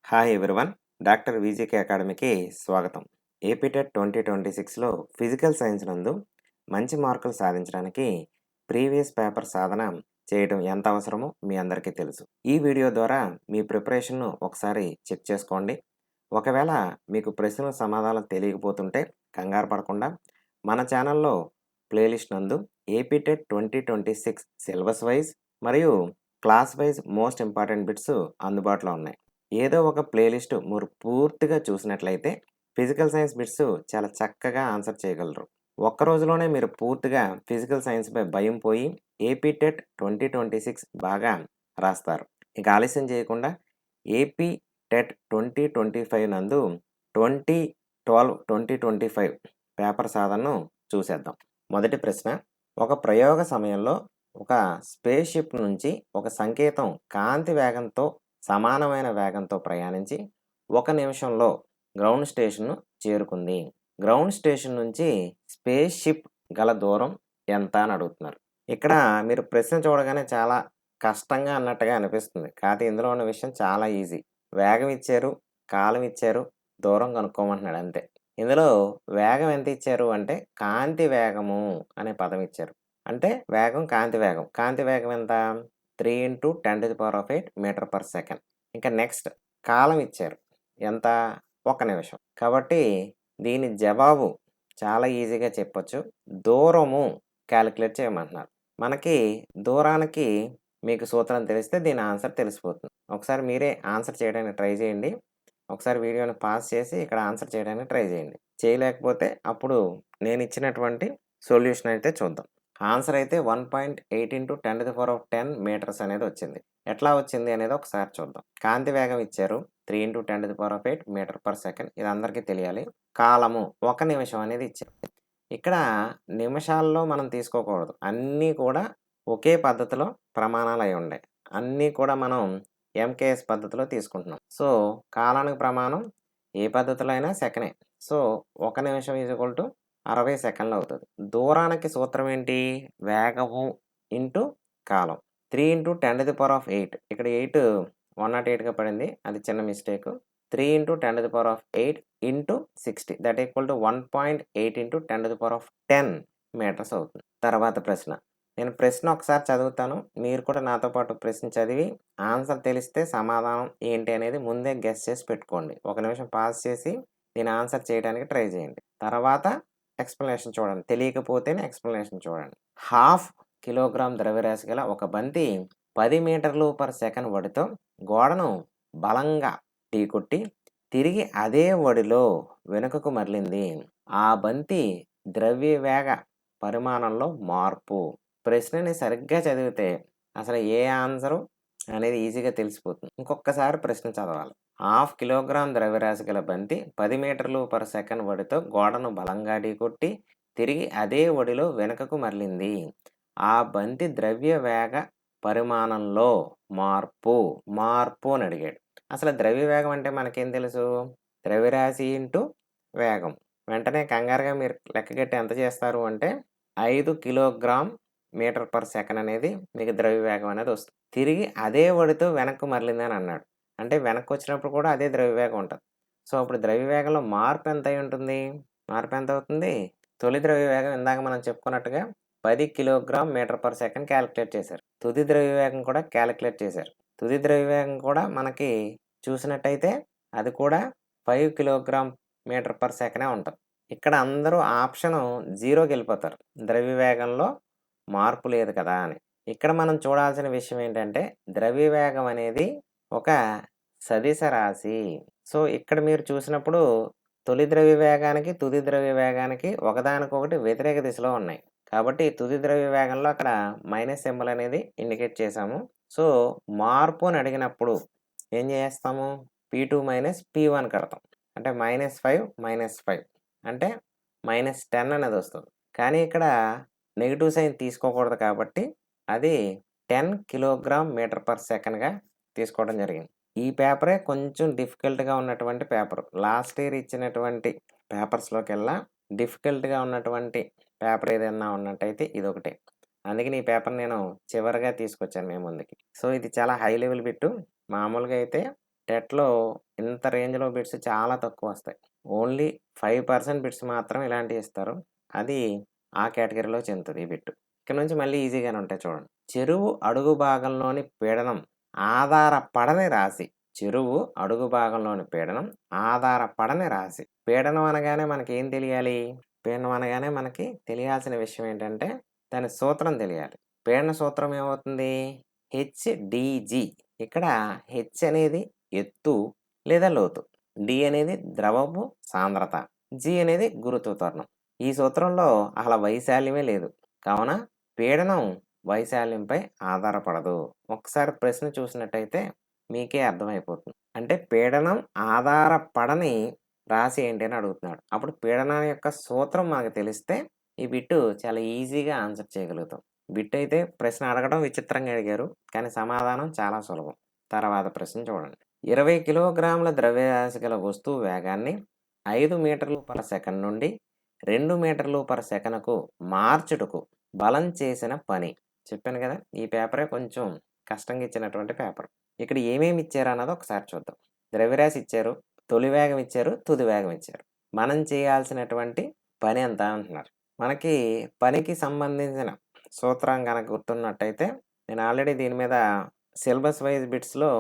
Hi everyone. Doctor విజేకే అకాడమీకి స్వాగతం. APTET 2026లో physical science నందు మంచి మార్కులు సాధించడానికి ప్రీవియస్ పేపర్ సాధన చేయడం ఎంత అవసరమో మీ అందరికీ తెలుసు. ఈ వీడియో ద్వారా మీ ప్రిపరేషన్ను ఒకసారి చెక్ చేసుకోండి. ఒకవేళ మీకు ప్రశ్నల సమాధానం తెలియకపోతుంటే కంగారు పడకుండా మన ఛానల్లో ప్లేలిస్ట్ నందు ఏపీటెట్ 2026 సిలబస్ వైజ్ మరియు class wise most important bits అందుబాటులో ఉన్నాయి. ఏదో ఒక ప్లేలిస్ట్ మీరు పూర్తిగా చూసినట్లయితే ఫిజికల్ సైన్స్ బిట్స్ చాలా చక్కగా ఆన్సర్ చేయగలరు. ఒక్క రోజులోనే మీరు పూర్తిగా ఫిజికల్ సైన్స్పై భయం పోయి ఏపీటెట్ 2026 బాగా రాస్తారు. ఇక ఆలస్యం చేయకుండా ఏపీ టెట్ 2025 నందు 2025 పేపర్ సాధనను చూసేద్దాం. మొదటి ప్రశ్న, ఒక ప్రయోగ సమయంలో ఒక స్పేస్ షిప్ నుంచి ఒక సంకేతం కాంతి వేగంతో సమానమైన వేగంతో ప్రయాణించి 1 నిమిషంలో గ్రౌండ్ స్టేషన్ను చేరుకుంది. గ్రౌండ్ స్టేషన్ నుంచి స్పేస్ షిప్ గల దూరం ఎంత అని అడుగుతున్నారు. ఇక్కడ మీరు ప్రశ్న చూడగానే చాలా కష్టంగా అన్నట్టుగా అనిపిస్తుంది. కాకపోతే ఇందులో ఉన్న విషయం చాలా ఈజీ. వేగం ఇచ్చారు, కాలం ఇచ్చారు, దూరం కనుక్కోమంటున్నాడు అంతే. ఇందులో వేగం ఎంత ఇచ్చారు అంటే కాంతి వేగము అనే పదం ఇచ్చారు. అంటే వేగం కాంతి వేగం. కాంతి వేగం ఎంత? 3 × 10⁸ మీటర్ పర్ సెకండ్. ఇంకా నెక్స్ట్ కాలం ఇచ్చారు. ఎంత? 1 నిమిషం. కాబట్టి దీని జవాబు చాలా ఈజీగా చెప్పొచ్చు. దూరము క్యాలిక్యులేట్ చేయమంటున్నారు. మనకి దూరానికి మీకు సూత్రం తెలిస్తే దీని ఆన్సర్ తెలిసిపోతుంది. ఒకసారి మీరే ఆన్సర్ చేయడానికి ట్రై చేయండి. ఒకసారి వీడియోని పాజ్ చేసి ఇక్కడ ఆన్సర్ చేయడానికి ట్రై చేయండి. చేయలేకపోతే అప్పుడు నేను ఇచ్చినటువంటి సొల్యూషన్ అయితే చూద్దాం. ఆన్సర్ అయితే 1.8 × 10⁻10 మీటర్స్ అనేది వచ్చింది. ఎట్లా వచ్చింది అనేది ఒకసారి చూద్దాం. కాంతి వేగం ఇచ్చారు 3 × 10⁸ మీటర్ పర్ సెకండ్. ఇది అందరికీ తెలియాలి. కాలము 1 నిమిషం అనేది ఇచ్చారు. ఇక్కడ నిమిషాల్లో మనం తీసుకోకూడదు. అన్నీ కూడా ఒకే పద్ధతిలో ప్రమాణాలు అయి ఉన్నాయి. అన్నీ కూడా మనం ఎంకేఎస్ పద్ధతిలో తీసుకుంటున్నాం. సో కాలానికి ప్రమాణం ఏ పద్ధతిలో అయినా సెకండే. సో 1 నిమిషం = 60 సెకండ్లు అవుతుంది. దూరానికి సూత్రం ఏంటి? వేగము ఇంటూ కాలం. 3 × 10⁸. ఇక్కడ 8 108గా పడింది. అది చిన్న mistake. 3 × 10⁸ into 60 that equal to 1.8 × 10⁻10 metres అవుతుంది. తర్వాత ప్రశ్న. నేను ప్రశ్న ఒకసారి చదువుతాను. మీరు కూడా నాతో పాటు ప్రశ్న చదివి ఆన్సర్ తెలిస్తే సమాధానం ఏంటి అనేది ముందే గెస్ చేసి పెట్టుకోండి. 1 నిమిషం పాజ్ చేసి దీని ఆన్సర్ చేయడానికి ట్రై చేయండి. తర్వాత ఎక్స్ప్లెనేషన్ చూడండి. తెలియకపోతేనే ఎక్స్ప్లెనేషన్ చూడండి. 1/2 కిలోగ్రామ్ ద్రవ్యరాశి గల ఒక బంతి 10 మీటర్లు పర్ సెకండ్ వడితో గోడను బలంగా ఢీకొట్టి తిరిగి అదే వడిలో వెనుకకు మరలింది. ఆ బంతి ద్రవ్యవేగ పరిమాణంలో మార్పు. ప్రశ్నని సరిగ్గా చదివితే అసలు ఏ ఆన్సరు అనేది ఈజీగా తెలిసిపోతుంది. ఇంకొకసారి ప్రశ్న చదవాలి. 1/2 కిలోగ్రామ్ ద్రవ్యరాశి గల బంతి 10 మీటర్లు పర్ సెకండ్ వడితో గోడను బలంగా ఢీకొట్టి తిరిగి అదే వడిలో వెనుకకు మరలింది. ఆ బంతి ద్రవ్య వేగ పరిమాణంలో మార్పు అని అడిగాడు. అసలు ద్రవ్య వేగం అంటే మనకేం తెలుసు? ద్రవ్యరాశి ఇంటూ వేగం. వెంటనే కంగారుగా మీరు లెక్కగట్టి ఎంత చేస్తారు అంటే 5 కిలోగ్రామ్ మీటర్ పర్ సెకండ్ అనేది మీకు ద్రవ్య వేగం అనేది వస్తుంది. తిరిగి అదే వడితో వెనక్కు మరలిందని అన్నాడు. అంటే వెనక్కి వచ్చినప్పుడు కూడా అదే ద్రవ్యవేగం ఉంటుంది. సో అప్పుడు ద్రవ్యవేగంలో మార్పు ఎంత అయి ఉంటుంది? మార్పు ఎంత అవుతుంది? తొలి ద్రవ్యవేగం ఇందాక మనం చెప్పుకున్నట్టుగా 10 kilogram metre per second calculate చేశారు. తుది ద్రవ్యవేగం కూడా క్యాలిక్యులేట్ చేశారు. తుది ద్రవ్యవేగం కూడా మనకి చూసినట్టయితే అది కూడా 5 కిలోగ్రామ్ మీటర్ పర్ సెకండే ఉంటుంది. ఇక్కడ అందరూ ఆప్షన్ 0కి వెళ్ళిపోతారు. ద్రవ్యవేగంలో మార్పు లేదు కదా అని. ఇక్కడ మనం చూడాల్సిన విషయం ఏంటంటే ద్రవ్యవేగం అనేది ఒక సదిశ రాశి. సో ఇక్కడ మీరు చూసినప్పుడు తొలి ద్రవ్యవేగానికి తుది ద్రవ్యవేగానికి ఒకదానికొకటి వ్యతిరేక దిశలో ఉన్నాయి. కాబట్టి తుది ద్రవ్యవేగంలో అక్కడ మైనస్ సింబల్ అనేది ఇండికేట్ చేసాము. సో మార్పు అని అడిగినప్పుడు ఏం చేస్తాము? P2 - P1 కడతాం. అంటే -5 -5 అంటే -10 అనేది వస్తుంది. కానీ ఇక్కడ నెగిటివ్ సైన్ తీసుకోకూడదు కాబట్టి అది 10 కిలోగ్రామ్ మీటర్ పర్ సెకండ్గా తీసుకోవడం జరిగింది. ఈ పేపరే కొంచెం డిఫికల్ట్గా ఉన్నటువంటి పేపర్. లాస్ట్ ఇయర్ ఇచ్చినటువంటి పేపర్స్లోకెల్లా డిఫికల్ట్గా ఉన్నటువంటి పేపర్ ఏదైనా ఉన్నట్టయితే ఇదొకటే. అందుకని ఈ పేపర్ నేను చివరిగా తీసుకొచ్చాను మీ ముందుకి. సో ఇది చాలా హై లెవెల్ బిట్టు. మామూలుగా అయితే టెట్‌లో ఇంత రేంజ్‌లో బిట్స్ చాలా తక్కువొస్తాయి. ఓన్లీ 5% బిట్స్ మాత్రం ఇలాంటియి ఇస్తారు. అది ఆ కేటగరీలో చెందుతది ఈ బిట్. ఇక్కడ నుంచి మళ్ళీ ఈజీగానే ఉంటాయి చూడండి. చెరువు అడుగు భాగంలోని పీడనం ఆధారపడని రాశి. చెరువు అడుగు భాగంలోని పీడనం ఆధారపడని రాశి. పీడనం అనగానే మనకేం తెలియాలి? పీడనం అనగానే మనకి తెలియాల్సిన విషయం ఏంటంటే దాని సూత్రం తెలియాలి. పీడన సూత్రం ఏమవుతుంది? హెచ్‌డీజీ. ఇక్కడ హెచ్ అనేది ఎత్తు లేదా లోతు. డి అనేది ద్రవపు సాంద్రత. జి అనేది గురుత్వ త్వరణం. ఈ సూత్రంలో అసల వైశాల్యమే లేదు. కావున పీడనం వైశాల్యంపై ఆధారపడదు. ఒకసారి ప్రశ్న చూసినట్టయితే మీకే అర్థమైపోతుంది. అంటే పీడనం ఆధారపడని రాశి ఏంటి అని అడుగుతున్నాడు. అప్పుడు పీడనం యొక్క సూత్రం మనకు తెలిస్తే ఈ బిట్టు చాలా ఈజీగా ఆన్సర్ చేయగలుగుతాం. బిట్ అయితే ప్రశ్న అడగడం విచిత్రంగా అడిగారు. కానీ సమాధానం చాలా సులభం. తర్వాత ప్రశ్న చూడండి. 20 కిలోగ్రాముల ద్రవ్యరాశి గల వస్తువు వేగాన్ని 5 మీటర్లు పర్ సెకండ్ నుండి 2 మీటర్లు పర్ సెకనుకు మార్చుటకు బలం చేసిన పని. చెప్పాను కదా! ఈ పేపరే కొంచెం కష్టంగా ఇచ్చినటువంటి పేపర్. ఇక్కడ ఏమేమి ఇచ్చారన్నది ఒకసారి చూద్దాం. ద్రవ్యరాశి ఇచ్చారు, తొలి వేగం ఇచ్చారు, తుది వేగం ఇచ్చారు. మనం చేయాల్సినటువంటి పని ఎంత అంటున్నారు. మనకి పనికి సంబంధించిన సూత్రం గనక గుర్తున్నట్టయితే నేను ఆల్రెడీ దీని మీద సిలబస్ వైజ్ బిట్స్‌లో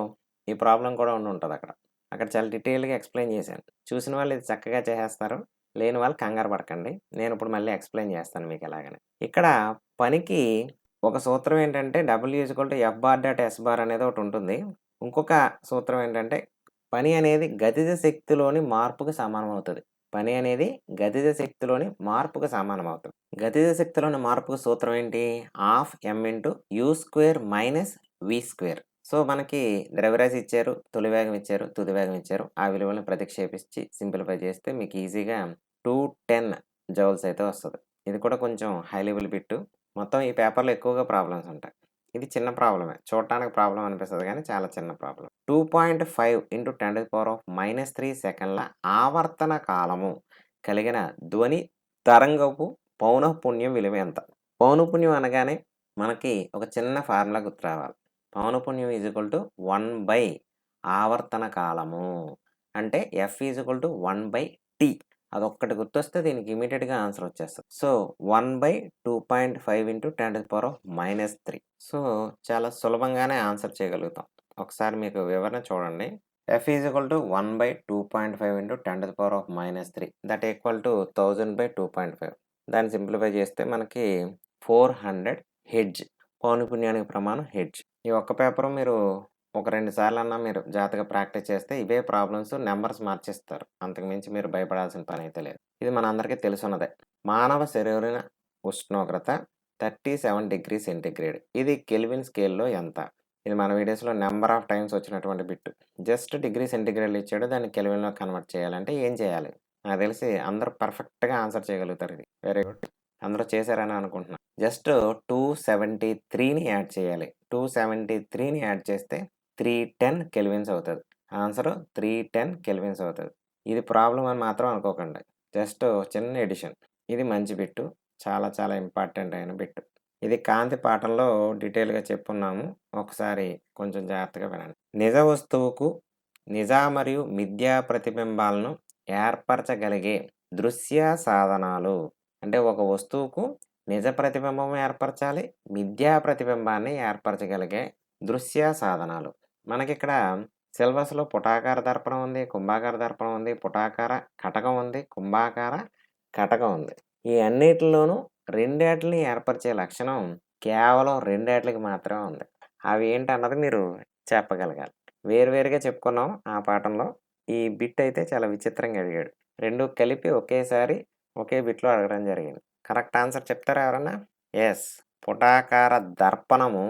ఈ ప్రాబ్లమ్ కూడా ఉండుంటదక్కడ. అక్కడ చాలా డీటెయిల్‌గా ఎక్స్‌ప్లెయిన్ చేశాను. చూసిన వాళ్ళు ఇది చక్కగా చేసేస్తారు. లేని వాళ్ళు కంగారు పడకండి. నేనిప్పుడు మళ్ళీ ఎక్స్‌ప్లెయిన్ చేస్తాను మీకు ఎలాగని. ఇక్కడ పనికి ఒక సూత్రం ఏంటంటే W=F⁻.S⁻ అనేది ఒకటుంటుంది. ఇంకొక సూత్రం ఏంటంటే పని అనేది గతిజ శక్తిలోని మార్పుకు సమానమవుతది. పని అనేది గతిజ శక్తిలోని మార్పుకు సమానమవుతది. గతిజ శక్తిలోని మార్పుకు సూత్రం ఏంటి? ½ m/u² - v². సో, మనకి ద్రవ్యరాశి ఇచ్చారు, తొలి వేగం ఇచ్చారు, తుది వేగం ఇచ్చారు. ఆ విలువలను ప్రతిక్షేపించి సింప్లిఫై చేస్తే మీకు ఈజీగా 210 జౌల్స్ అయితే వస్తది. ఇది కూడా కొంచెం హై లెవెల్ బిట్టు. మొత్తం ఈ పేపర్‌లో ఎక్కువగా ప్రాబ్లమ్స్ ఉంటాయి. ఇది చిన్న ప్రాబ్లమే. చూడటానికి ప్రాబ్లమ్ అనిపిస్తది గానీ చాలా చిన్న ప్రాబ్లమ్. 2.5 × 10⁻³ సెకన్ల ఆవర్తన కాలము కలిగిన ధ్వని తరంగపు పౌనఃపున్యం విలువ ఎంత? పౌనఃపున్యం అనగానే మనకి ఒక చిన్న ఫార్ములా గుర్తు రావాలి. పౌనఃపున్యం = 1 ఆవర్తన కాలము. అంటే F=1/T. అదొక్కటి గుర్తొస్తే దీనికి ఇమ్మీడియేట్‌గా ఆన్సర్ వచ్చేస్తది. సో, 1/2.5 × 10⁻³ సో, చాలా సులభంగానే ఆన్సర్ చేయగలుగుతాం. ఒకసారి మీకు వివరణ చూడండి. F=1/2.5 × 10⁻³ that equal to 1000/2.5. దాన్ని సింప్లిఫై చేస్తే మనకి 400 హెర్ట్జ్. పౌనఃపున్యానికి ప్రమాణం హెర్ట్జ్. ఈ ఒక్క పేపరు మీరు ఒక 2 సార్లన్నా మీరు జాగ్రత్తగా ప్రాక్టీస్ చేస్తే ఇవే ప్రాబ్లమ్స్ నంబర్స్ మార్చేస్తారు. అంతకు మించి మీరు భయపడాల్సిన పనైతే లేదు. ఇది మనందరికీ తెలుసున్నదే. మానవ శరీర ఉష్ణోగ్రత 37 డిగ్రీ సెంటీగ్రేడ్. ఇది కెల్విన్ స్కేల్‌లో ఎంత? ఇది మన వీడియోస్‌లో నంబర్ ఆఫ్ టైమ్స్ వచ్చినటువంటి బిట్. జస్ట్ డిగ్రీ సెంటీగ్రేడ్‌లో ఇచ్చాడు. దాన్ని కెల్విన్‌లో కన్వర్ట్ చేయాలంటే ఏం చేయాలి? నాకు తెలిసి అందరూ పర్ఫెక్ట్‌గా ఆన్సర్ చేయగలుగుతారు ఇది. Very good. అందరూ చేశారని అనుకుంటున్నా. జస్ట్ 273ని యాడ్ చేయాలి. 273ని యాడ్ చేస్తే 310 కెల్విన్స్ అవుతది. ఆన్సరు 310 కెల్విన్స్ అవుతది. ఇది ప్రాబ్లమ్ అని మాత్రం అనుకోకండి. జస్ట్ చిన్న ఎడిషన్. ఇది మంచి బిట్టు. చాలా చాలా ఇంపార్టెంట్ అయిన బిట్. ఇది కాంతి పాఠంలో డీటెయిల్‌గా చెప్పున్నాము. ఒకసారి కొంచెం జాగ్రత్తగా వినండి. నిజ వస్తువుకు నిజ మరియు మిథ్యా ప్రతిబింబాలను ఏర్పరచగలిగే దృశ్య సాధనాలు. అంటే ఒక వస్తువుకు నిజ ప్రతిబింబం ఏర్పరచాలి, మిథ్యా ప్రతిబింబాన్ని ఏర్పరచగలిగే దృశ్య సాధనాలు. మనకిక్కడ సిలబస్‌లో పుటాకార దర్పణం ఉంది, కుంభాకార దర్పణం ఉంది, పుటాకార కటకం ఉంది, కుంభాకార కటకం ఉంది. ఈ అన్నిటిలోనూ రెండిటిని ఏర్పరిచే లక్షణం కేవలం రెండిట్లకి మాత్రమే ఉంది. అవి ఏంటన్నది మీరు చెప్పగలగాలి. వేరువేరుగా చెప్పుకున్నాం ఆ పాఠంలో. ఈ బిట్ అయితే చాలా విచిత్రంగా అడిగాడు. 2 కలిపి ఒకేసారి ఒకే బిట్‌లో అడగడం జరిగింది. కరెక్ట్ ఆన్సర్ చెప్తారా ఎవరన్నా? యెస్. పుటాకార దర్పణము,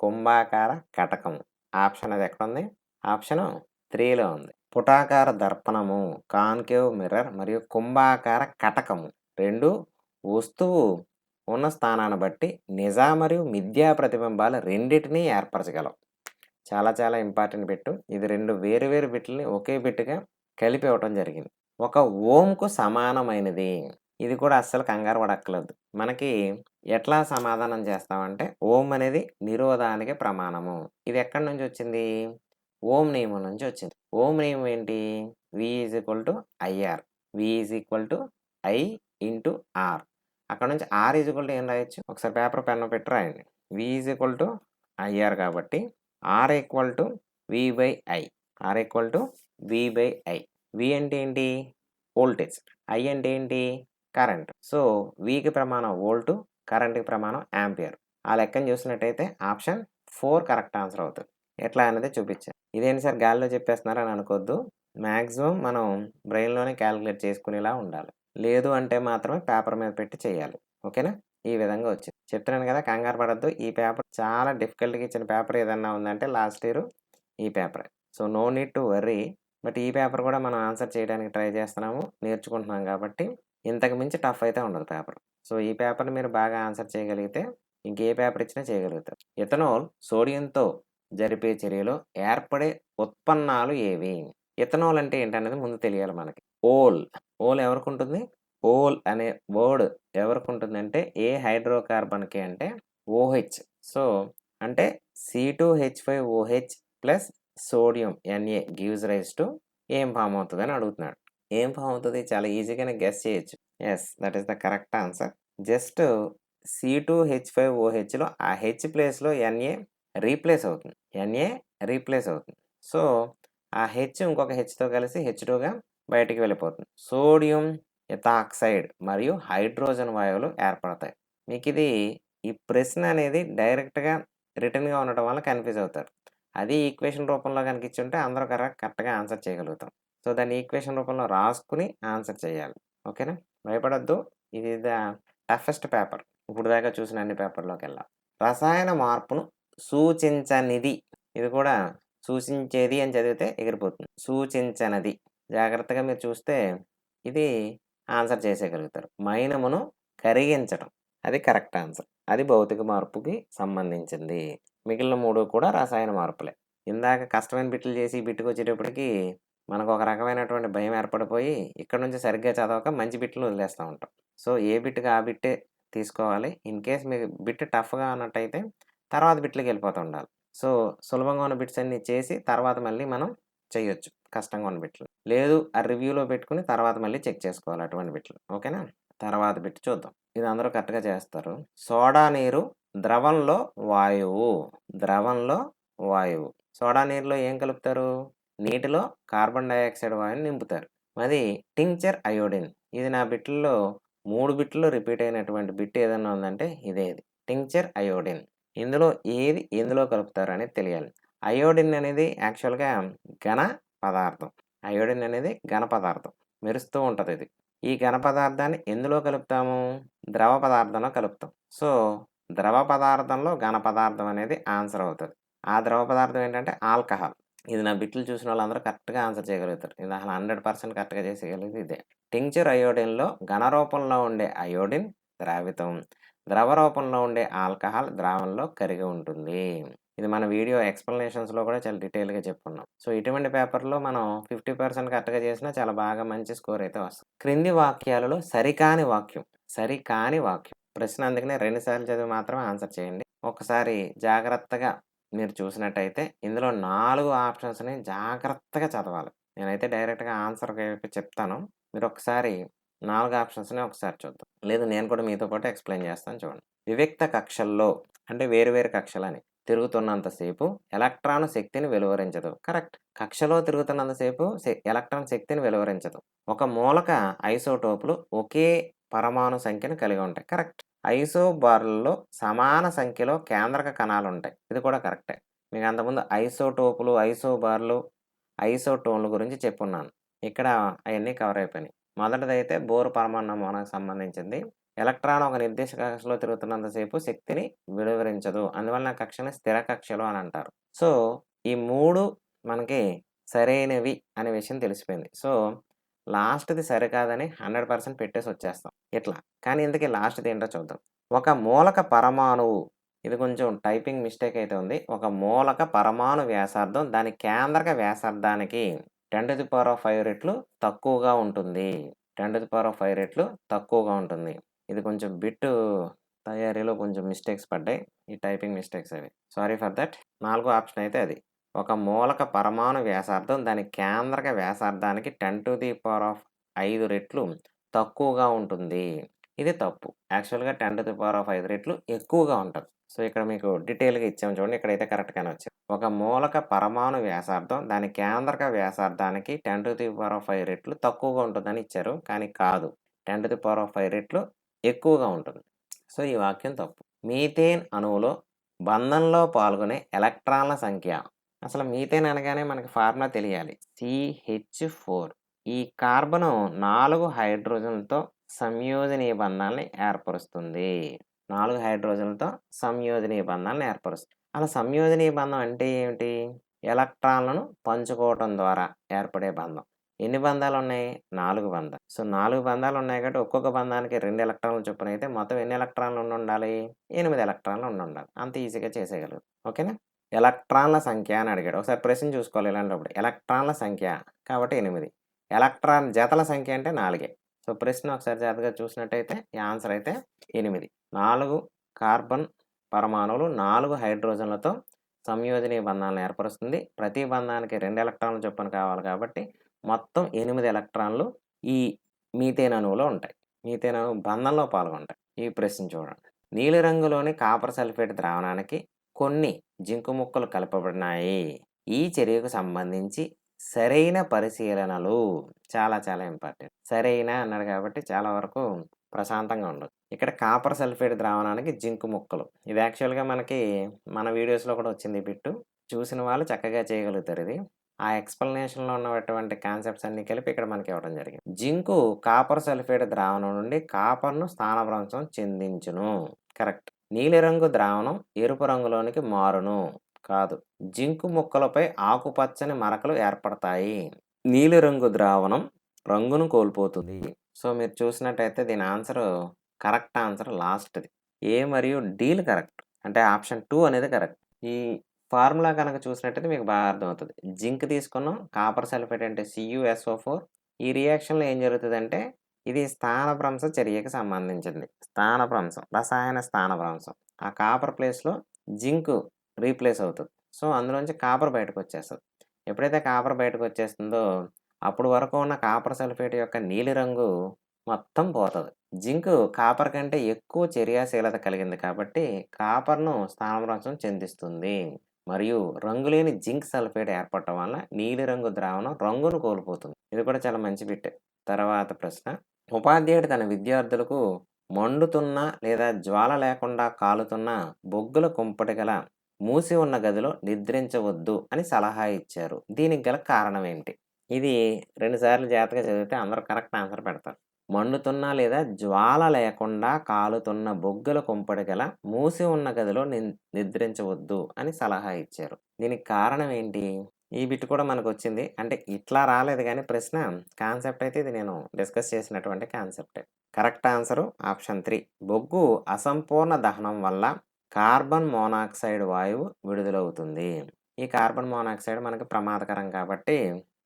కుంభాకార కటకము. ఆప్షన్ అది ఎక్కడుంది? ఆప్షను 3లో ఉంది. పుటాకార దర్పణము, కాన్కేవ్ మిర్రర్ మరియు కుంభాకార కటకము 2 వస్తువు ఉన్న స్థానాన్ని బట్టి నిజ మరియు మిథ్యా ప్రతిబింబాలు రెండిటిని ఏర్పరచగలవు. చాలా చాలా ఇంపార్టెంట్ బిట్టు. ఇది 2 వేరు వేరు బిట్లని ఒకే బిట్‌గా కలిపి ఇవ్వటం జరిగింది. ఒక ఓంకు సమానమైనది. ఇది కూడా అస్సలు కంగారు పడక్కర్లేదు. మనకి ఎట్లా సమాధానం చేస్తామంటే ఓం అనేది నిరోధానికి ప్రమాణము. ఇది ఎక్కడి నుంచి వచ్చింది? ఓం నియమం నుంచి వచ్చింది. ఓం నియమం ఏంటి? V is equal to I R. V is equal to I into R. అక్కడ నుంచి ఆర్ ఈజ్ ఈక్వల్ టు ఏం రాయొచ్చు? ఒకసారి పేపర్ పెన్ను పెట్టి రాయండి. V is equal to I R కాబట్టి R equal to V by I. R equal to V by I. V అంటే ఏంటి? వోల్టేజ్. ఐ అంటే ఏంటి? కరెంట్. సో వికి ప్రమాణం వోల్టు, కరెంట్కి ప్రమాణం యాంపియర్. ఆ లెక్కను చూసినట్టయితే ఆప్షన్ 4 కరెక్ట్ ఆన్సర్ అవుతుంది. ఎట్లా అనేది చూపించాను. ఇదేంటి సార్ గాలిలో చెప్పేస్తున్నారని అనుకోవద్దు. మ్యాక్సిమం మనం బ్రెయిన్లోనే క్యాలిక్యులేట్ చేసుకునేలా ఉండాలి. లేదు అంటే మాత్రమే పేపర్ మీద పెట్టి చేయాలి. ఓకేనా? ఈ విధంగా వచ్చింది. చెప్తున్నాను కదా, కంగారు పడద్దు. ఈ పేపర్ చాలా డిఫికల్ట్గా ఇచ్చిన పేపర్ ఏదన్నా ఉందంటే లాస్ట్ ఇయర్ ఈ paper. So no need to worry. But ఈ పేపర్ కూడా మనం ఆన్సర్ చేయడానికి ట్రై చేస్తున్నాము, నేర్చుకుంటున్నాం కాబట్టి ఇంతకు మించి టఫ్ అయితే ఉండదు పేపర్. సో ఈ పేపర్ని మీరు బాగా ఆన్సర్ చేయగలిగితే ఇంకే పేపర్ ఇచ్చినా చేయగలుగుతారు. ఇథనాల్ సోడియంతో జరిపే చర్యలో ఏర్పడే ఉత్పన్నాలు ఏవి? ఇథనాల్ అంటే ఏంటనేది ముందు తెలియాలి మనకి. ఓల్. ఓల్ ఎవరికి ఉంటుంది? ఓల్ అనే వర్డ్ ఎవరికి ఉంటుందంటే ఏ హైడ్రోకార్బన్కి అంటే ఓహెచ్. సో అంటే C2H5OH plus sodium Na gives rise to ఏం ఫామ్ అవుతుంది అని అడుగుతున్నాడు. ఏం ఫామ్ అవుతుంది? చాలా ఈజీగానే గెస్ చేయొచ్చు. Yes, that is the correct answer. Just C2H5OHలో ఆ హెచ్ ప్లేస్లో Na రీప్లేస్ అవుతుంది. Na రీప్లేస్ అవుతుంది. సో ఆ హెచ్ ఇంకొక హెచ్తో కలిసి H2గా బయటికి వెళ్ళిపోతుంది. సోడియం ఎథాక్సైడ్ మరియు హైడ్రోజన్ వాయువులు ఏర్పడతాయి. మీకు ఇది ఈ ప్రశ్న అనేది డైరెక్ట్గా రిటర్న్గా ఉండటం వల్ల కన్ఫ్యూజ్ అవుతారు. అది ఈక్వేషన్ రూపంలో కనుక ఇచ్చుంటే అందరూ కరెక్ట్గా ఆన్సర్ చేయగలుగుతాం. సో దాన్ని ఈక్వేషన్ రూపంలో రాసుకుని ఆన్సర్ చేయాలి. ఓకేనా? భయపడద్దు. ఇది ద టఫెస్ట్ పేపర్ ఇప్పుడు దాకా చూసిన అన్ని పేపర్లోకి వెళ్ళాం. రసాయన మార్పును సూచించనిది. ఇది కూడా సూచించేది అని చదివితే ఎగిరిపోతుంది. సూచించనది. జాగ్రత్తగా మీరు చూస్తే ఇది ఆన్సర్ చేసేయగలుగుతారు. మైనమును కరిగించటం, అది కరెక్ట్ ఆన్సర్. అది భౌతిక మార్పుకి సంబంధించింది. మిగిలిన 3 కూడా రసాయన మార్పులే. ఇందాక కష్టమైన బిట్లు చేసి ఈ బిట్టుకు వచ్చేటప్పటికి మనకు ఒక రకమైనటువంటి భయం ఏర్పడిపోయి ఇక్కడ నుంచి సరిగ్గా చదవక మంచి బిట్లు వదిలేస్తూ ఉంటాం. సో ఏ బిట్టుకి ఆ బిట్టే తీసుకోవాలి. ఇన్ కేస్ మీకు బిట్ టఫ్గా ఉన్నట్టయితే తర్వాత బిట్లకి వెళ్ళిపోతూ ఉండాలి. సో సులభంగా ఉన్న బిట్స్ అన్ని చేసి తర్వాత మళ్ళీ మనం చేయొచ్చు కష్టంగా ఉన్న బిట్లు. లేదు ఆ రివ్యూలో పెట్టుకుని తర్వాత మళ్ళీ చెక్ చేసుకోవాలి అటువంటి బిట్లు. ఓకేనా? తర్వాత బిట్ చూద్దాం. ఇది అందరూ కరెక్ట్గా చేస్తారు. సోడా నీరు ద్రవంలో వాయువు. ద్రవంలో వాయువు. సోడా నీరులో ఏం కలుపుతారు? నీటిలో కార్బన్ డైఆక్సైడ్ వాయువుని నింపుతారు. మరి టింక్చర్ అయోడిన్. ఇది నా బిట్లలో 3 బిట్లు రిపీట్ అయినటువంటి బిట్ ఏదన్నా ఉందంటే ఇదే. Tincture iodine. ఇందులో ఏది ఎందులో కలుపుతారు అనేది తెలియాలి. అయోడిన్ అనేది యాక్చువల్గా ఘన పదార్థం. అయోడిన్ అనేది ఘన పదార్థం. మెరుస్తూ ఉంటుంది ఇది. ఈ ఘన పదార్థాన్ని ఎందులో కలుపుతాము? ద్రవ పదార్థంలో కలుపుతాం. సో ద్రవ పదార్థంలో ఘన పదార్థం అనేది ఆన్సర్ అవుతుంది. ఆ ద్రవ పదార్థం ఏంటంటే ఆల్కహాల్. ఇది నా బిట్లు చూసిన వాళ్ళందరూ కరెక్ట్గా ఆన్సర్ చేయగలుగుతారు. ఇది అసలు 100% కరెక్ట్గా చేసేయగలిగేది ఇదే. టింక్చర్ అయోడిన్లో ఘన రూపంలో ఉండే అయోడిన్ ద్రావితం, ద్రవ రూపంలో ఉండే ఆల్కహాల్ ద్రావంలో కరిగి ఉంటుంది. ఇది మన వీడియో ఎక్స్ప్లెనేషన్స్లో కూడా చాలా డీటెయిల్గా చెప్పుకున్నాం. సో ఇటువంటి పేపర్లో మనం 50% కరెక్ట్గా చేసినా చాలా బాగా మంచి స్కోర్ అయితే వస్తుంది. క్రింది వాక్యాలలో సరికాని వాక్యం. సరికాని వాక్యం. ప్రశ్న అందుకనే 2 సార్లు చదివి మాత్రమే ఆన్సర్ చేయండి. ఒకసారి జాగ్రత్తగా మీరు చూసినట్టయితే ఇందులో 4 ఆప్షన్స్ని జాగ్రత్తగా చదవాలి. నేనైతే డైరెక్ట్గా ఆన్సర్ చెప్తాను. మీరు ఒకసారి 4 ఆప్షన్స్ని ఒకసారి చూద్దాం. లేదు నేను కూడా మీతో పాటు ఎక్స్ప్లెయిన్ చేస్తాను చూడండి. వివిక్త కక్షల్లో అంటే వేరు కక్షలని తిరుగుతున్నంతసేపు ఎలక్ట్రాన్ శక్తిని వెలువరించదు. కరెక్ట్. కక్షలో తిరుగుతున్నంతసేపు ఎలక్ట్రాన్ శక్తిని వెలువరించదు. ఒక మూలక ఐసోటోపులు ఒకే పరమాణు సంఖ్యను కలిగి ఉంటాయి. కరెక్ట్. ఐసోబార్లలో సమాన సంఖ్యలో కేంద్రక కణాలు ఉంటాయి. ఇది కూడా కరెక్టే. మీకు అంతకుముందు ఐసోటోపులు, ఐసోబార్లు, ఐసోటోన్ల గురించి చెప్పున్నాను. ఇక్కడ అవన్నీ కవర్ అయిపోయినాయి. మొదటిదైతే బోర్ పరమాణు నమూనాకు సంబంధించింది. ఎలక్ట్రాన్ ఒక నిర్దిష్ట కక్షలో తిరుగుతున్నంతసేపు శక్తిని వెలువరించదు. అందువలన కక్షని స్థిర కక్షలు అని అంటారు. సో ఈ 3 మనకి సరైనవి అనే విషయం తెలిసిపోయింది. సో లాస్ట్ది సరికాదని 100% పెట్టేసి వచ్చేస్తాం ఇట్లా. కానీ ఇందుకే లాస్ట్ది ఏంటో చూద్దాం. ఒక మూలక పరమాణువు, ఇది కొంచెం టైపింగ్ మిస్టేక్ అయితే ఉంది. ఒక మూలక పరమాణు వ్యాసార్థం దాని కేంద్రక వ్యాసార్థానికి 10⁵ రెట్లు తక్కువగా ఉంటుంది. 10⁵ రెట్లు తక్కువగా ఉంటుంది. ఇది కొంచెం బిట్ తయారీలో కొంచెం మిస్టేక్స్ పడ్డాయి. ఈ టైపింగ్ మిస్టేక్స్ అవి. Sorry for that. 4వ ఆప్షన్ అయితే అది. ఒక మూలక పరమాణు వ్యాసార్థం దాని కేంద్రక వ్యాసార్థానికి 10⁻5 రెట్లు తక్కువగా ఉంటుంది. ఇది తప్పు. యాక్చువల్‌గా 10⁻5 రెట్లు ఎక్కువగా ఉంటది. సో, ఇక్కడ మీకు డీటెయిల్‌గా ఇచ్చాము చూడండి. ఇక్కడైతే కరెక్ట్‌గానే వచ్చింది. ఒక మూలక పరమాణు వ్యాసార్థం దాని కేంద్రక వ్యాసార్థానికి 10⁻5 రెట్లు తక్కువగా ఉంటుందని ఇచ్చారు. కానీ కాదు. 10⁻5 రెట్లు ఎక్కువగా ఉంటుంది. సో, ఈ వాక్యం తప్పు. మీథేన్ అణువులో బంధంలో పాల్గొనే ఎలక్ట్రాన్ల సంఖ్య. అసలు మీథేన్ అనగానే మనకి ఫార్ములా తెలియాలి. CH4. ఈ కార్బను 4 హైడ్రోజన్లతో సంయోజనీయ బంధాలని ఏర్పరుస్తుంది. 4 హైడ్రోజన్లతో సంయోజనీయ బంధాలను ఏర్పరుస్తుంది. అలా సంయోజనీయ బంధం అంటే ఏమిటి? ఎలక్ట్రాన్లను పంచుకోవటం ద్వారా ఏర్పడే బంధం. ఎన్ని బంధాలున్నాయి? 4 బంధాలు. సో, 4 బంధాలున్నాయి కాబట్టి ఒక్కొక్క బంధానికి 2 ఎలక్ట్రాన్ల చొప్పున అయితే మొత్తం ఎన్ని ఎలక్ట్రాన్లు ఉండుండాలి? 8 ఎలక్ట్రాన్లు ఉండుండాలి. అంత ఈజీగా చేసేయగలరు. ఓకేనా? ఎలక్ట్రాన్ల సంఖ్య అని అడిగాడు. ఒకసారి ప్రశ్న చూసుకోవాలి ఇలాంటప్పుడు. ఎలక్ట్రాన్ల సంఖ్య కాబట్టి 8. ఎలక్ట్రాన్ జతల సంఖ్య అంటే 4. సో, ప్రశ్న ఒకసారి జాగ్రత్తగా చూసినట్టయితే ఈ ఆన్సర్ అయితే 8. 4 కార్బన్ పరమాణువులు 4 హైడ్రోజన్లతో సంయోజనీయ బంధాలను ఏర్పరుస్తుంది. ప్రతి బంధానికి 2 ఎలక్ట్రాన్ల చొప్పున కావాలి కాబట్టి మొత్తం 8 ఎలక్ట్రాన్లు ఈ మీథేన్ అణువులో ఉంటాయి. మీథేన్ అణువు బంధంలో పాల్గొంటాయి. ఈ ప్రశ్న చూడండి. నీలిరంగులోని కాపర్ సల్ఫేట్ ద్రావణానికి కొన్ని జింకు ముక్కలు కలపబడినాయి. ఈ చర్యకు సంబంధించి సరైన పరిశీలనలు చాలా చాలా ఇంపార్టెంట్. సరైన అన్నాడు కాబట్టి చాలా వరకు ప్రశాంతంగా ఉండదు. ఇక్కడ కాపర్ సల్ఫేట్ ద్రావణానికి జింకు ముక్కలు. ఇది యాక్చువల్‌గా మనకి మన వీడియోస్‌లో కూడా వచ్చింది ఈ బిట్టు. చూసిన వాళ్ళు చక్కగా చేయగలుగుతారు ఇది. ఆ ఎక్స్‌ప్లనేషన్‌లో ఉన్నటువంటి కాన్సెప్ట్స్ అన్నీ కలిపి ఇక్కడ మనకి ఇవ్వడం జరిగింది. జింకు కాపర్ సల్ఫేట్ ద్రావణం నుండి కాపర్‌ను స్థానభ్రంశం చెందించును. కరెక్ట్. నీలిరంగు ద్రావణం ఎరుపు రంగులోనికి మారును. కాదు. జింకు ముక్కలపై ఆకుపచ్చని మరకలు ఏర్పడతాయి. నీలిరంగు ద్రావణం రంగును కోల్పోతుంది. సో, మీరు చూసినట్టయితే దీని ఆన్సర్ కరెక్ట్ ఆన్సర్ లాస్ట్‌ది. ఏ మరియు డీలు కరెక్ట్. అంటే ఆప్షన్ 2 అనేది కరెక్ట్. ఈ ఫార్ములా కనుక చూసినట్టయితే మీకు బాగా అర్థమవుతది. జింక్ తీసుకున్నాం. కాపర్ సల్ఫేట్ అంటే CuSO4. ఈ రియాక్షన్‌లో ఏం జరుగుతదంటే ఇది స్థానభ్రంశ చర్యకి సంబంధించింది. స్థానభ్రంశం, రసాయన స్థానభ్రంశం. ఆ కాపర్ ప్లేస్‌లో జింక్ రీప్లేస్ అవుతది. సో, అందులోంచి కాపర్ బయటకొచ్చేస్తది. ఎప్పుడైతే కాపర్ బయటకొచ్చేస్తుందో అప్పుడు వరకు ఉన్న కాపర్ సల్ఫేట్ యొక్క నీలిరంగు మొత్తం పోతది. జింక్ కాపర్ కంటే ఎక్కువ చర్యాశీలత కలిగింది కాబట్టి కాపర్‌ను స్థానభ్రంశం చెందిస్తుంది. మరియు రంగులేని జింక్ సల్ఫేట్ ఏర్పడటం వల్ల నీలిరంగు ద్రావణం రంగును కోల్పోతుంది. ఇది కూడా చాలా మంచి బిట్టే. తర్వాత ప్రశ్న. ఉపాధ్యాయుడు తన విద్యార్థులకు మండుతున్న లేదా జ్వాల లేకుండా కాలుతున్న బొగ్గుల కుంపటి గల మూసి ఉన్న గదిలో నిద్రించవద్దు అని సలహా ఇచ్చారు. దీనికి గల కారణం ఏంటి? ఇది 2 సార్లు జాగ్రత్తగా చదివితే అందరూ కరెక్ట్ ఆన్సర్ పెడతారు. మండుతున్న లేదా జ్వాల లేకుండా కాలుతున్న బొగ్గుల కుంపటి గల మూసి ఉన్న గదిలో నిద్రించవద్దు అని సలహా ఇచ్చారు. దీనికి కారణం ఏంటి? ఈ బిట్ కూడా మనకొచ్చింది. అంటే ఇట్లా రాలేదు గానీ ప్రశ్న కాన్సెప్ట్ అయితే ఇది నేను డిస్కస్ చేసినటువంటి కాన్సెప్టే. Correct answer option 3. బొగ్గు అసంపూర్ణ దహనం వల్ల కార్బన్ మోనాక్సైడ్ వాయువు విడుదలవుతుంది. ఈ కార్బన్ మోనాక్సైడ్ మనకు ప్రమాదకరం కాబట్టి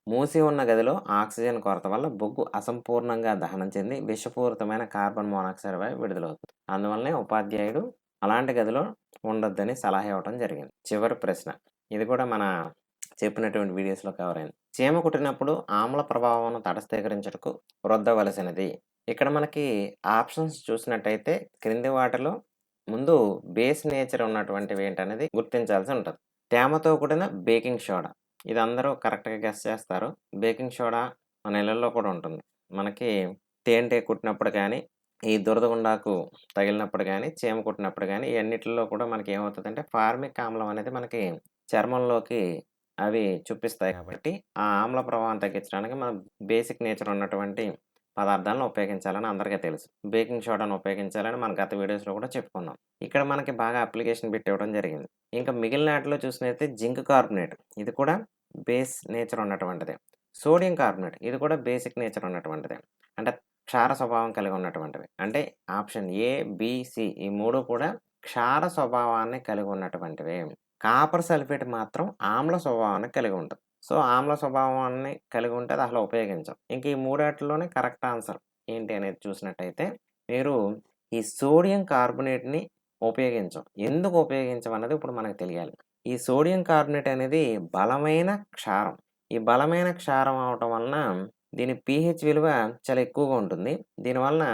మూసి ఉన్న గదిలో ఆక్సిజన్ కొరత వల్ల బొగ్గు అసంపూర్ణంగా దహనం చెంది విషపూరితమైన కార్బన్ మోనాక్సైడ్ వాయువు విడుదలవుతుంది. అందువల్లనే ఉపాధ్యాయుడు అలాంటి గదిలో ఉండొద్దని సలహా ఇవ్వడం జరిగింది. చివరి ప్రశ్న. ఇది కూడా మన చెప్పినటువంటి వీడియోస్‌లో కవర్ అయింది. చీమ కుట్టినప్పుడు ఆమ్ల ప్రభావం తటస్థీకరించుటకు రుద్దవలసినది. ఇక్కడ మనకి ఆప్షన్స్ చూసినట్టయితే క్రింది వాటిలో ముందు బేస్ నేచర్ ఉన్నటువంటివి ఏంటనేది గుర్తించాల్సి ఉంటది. తేమతో కూడిన బేకింగ్ సోడా. ఇది అందరూ కరెక్ట్‌గా గెస్ చేస్తారు. బేకింగ్ సోడా మన ఇళ్లల్లో కూడా ఉంటుంది. మనకి తేనెటీగ కుట్టినప్పుడు కానీ, ఈ దురదగుండాకు తగిలినప్పుడు గానీ, చీమ కుట్టినప్పుడు గానీ, ఈ అన్నిటిల్లో కూడా మనకి ఏమవుతదంటే ఫార్మిక్ ఆమ్లం అనేది మనకి చర్మంలోకి అవి చూపిస్తాయి కాబట్టి, ఆ ఆమ్ల ప్రభావం తగ్గించడానికి మనం బేసిక్ నేచర్ ఉన్నటువంటి పదార్థాలను ఉపయోగించాలని అందరికీ తెలుసు. బేకింగ్ సోడాను ఉపయోగించాలని మన గత వీడియోస్‌లో కూడా చెప్పుకున్నాం. ఇక్కడ మనకి బాగా అప్లికేషన్ బిట్ ఇవ్వడం జరిగింది. ఇంకా మిగిలిన ఆటిలో చూసినట్టయితే జింక్ కార్బోనేట్. ఇది కూడా బేస్ నేచర్ ఉన్నటువంటిదే. Sodium carbonate. ఇది కూడా బేసిక్ నేచర్ ఉన్నటువంటిదే. అంటే క్షార స్వభావం కలిగి ఉన్నటువంటివి. అంటే ఆప్షన్ ఏ, బి, సి ఈ 3 కూడా క్షార స్వభావాన్ని కలిగి ఉన్నటువంటివే. కాపర్ సల్ఫేట్ మాత్రం ఆమ్ల స్వభావాన్ని కలిగి ఉంటది. సో, ఆమ్ల స్వభావాన్ని కలిగి ఉంటే అది అసలు ఉపయోగించం. ఇంక ఈ మూడాటిలోనే కరెక్ట్ ఆన్సర్ ఏంటి అనేది చూసినట్టయితే మీరు ఈ సోడియం కార్బోనేట్‌ని ఉపయోగించం. ఎందుకు ఉపయోగించం అన్నది ఇప్పుడు మనకు తెలియాలి. ఈ సోడియం కార్బోనేట్ అనేది బలమైన క్షారం. ఈ బలమైన క్షారం అవ్వటం వలన దీని పీహెచ్ విలువ చాలా ఎక్కువగా ఉంటుంది. దీనివలన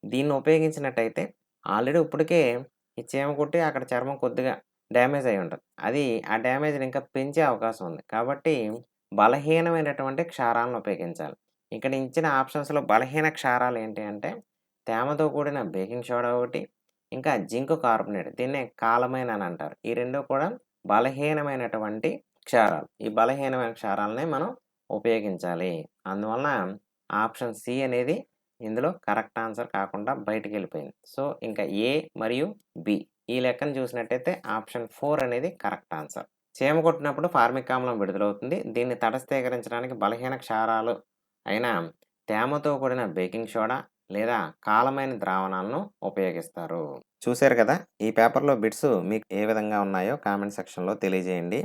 దీన్ని ఉపయోగించినట్టయితే ఆల్రెడీ ఇప్పటికే ఈ చీమ కుట్టి అక్కడ చర్మం కొద్దిగా డ్యామేజ్ అయ్యి ఉంటది. అది ఆ డ్యామేజ్‌ని ఇంకా పెంచే అవకాశం ఉంది. కాబట్టి బలహీనమైనటువంటి క్షారాలను ఉపయోగించాలి. ఇక్కడ ఇచ్చిన ఆప్షన్స్‌లో బలహీన క్షారాలు ఏంటి అంటే తేమతో కూడిన బేకింగ్ సోడా ఒకటి, ఇంకా జింక్ కార్బోనేట్ దీన్నే కాలమైన్ అని అంటారు. ఈ 2 కూడా బలహీనమైనటువంటి క్షారాలు. ఈ బలహీనమైన క్షారాలనే మనం ఉపయోగించాలి. అందువలన ఆప్షన్ సి అనేది ఇందులో కరెక్ట్ ఆన్సర్ కాకుండా బయటికెళ్ళిపోయింది. సో, ఇంకా ఏ మరియు బి ఈ లెక్కను చూసినట్టయితే ఆప్షన్ 4 అనేది కరెక్ట్ ఆన్సర్. చీమ కొట్టినప్పుడు ఫార్మిక్ ఆమ్లం విడుదలవుతుంది. దీన్ని తటస్థీకరించడానికి బలహీన క్షారాలు అయిన తేమతో కూడిన బేకింగ్ సోడా లేదా కాలమైన ద్రావణాలను ఉపయోగిస్తారు. చూశారు కదా! ఈ పేపర్‌లో బిట్స్ మీకు ఏ విధంగా ఉన్నాయో కామెంట్ సెక్షన్‌లో తెలియజేయండి.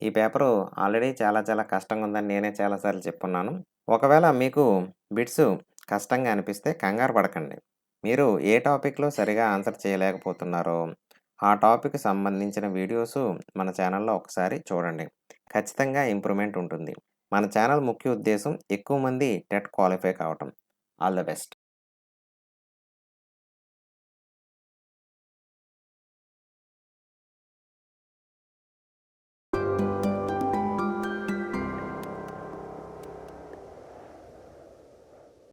ఈ పేపరు ఆల్రెడీ చాలా చాలా కష్టంగా ఉందని నేనే చాలా సార్లు చెప్పున్నాను. ఒకవేళ మీకు బిట్స్ కష్టంగా అనిపిస్తే కంగారు పడకండి. మీరు ఏ టాపిక్‌లో సరిగా ఆన్సర్ చేయలేకపోతున్నారో ఆ టాపిక్‌కి సంబంధించిన వీడియోసు మన ఛానెల్‌లో ఒకసారి చూడండి. ఖచ్చితంగా ఇంప్రూవ్‌మెంట్ ఉంటుంది. మన ఛానెల్ ముఖ్య ఉద్దేశం ఎక్కువ మంది టెట్ క్వాలిఫై కావటం. All the best.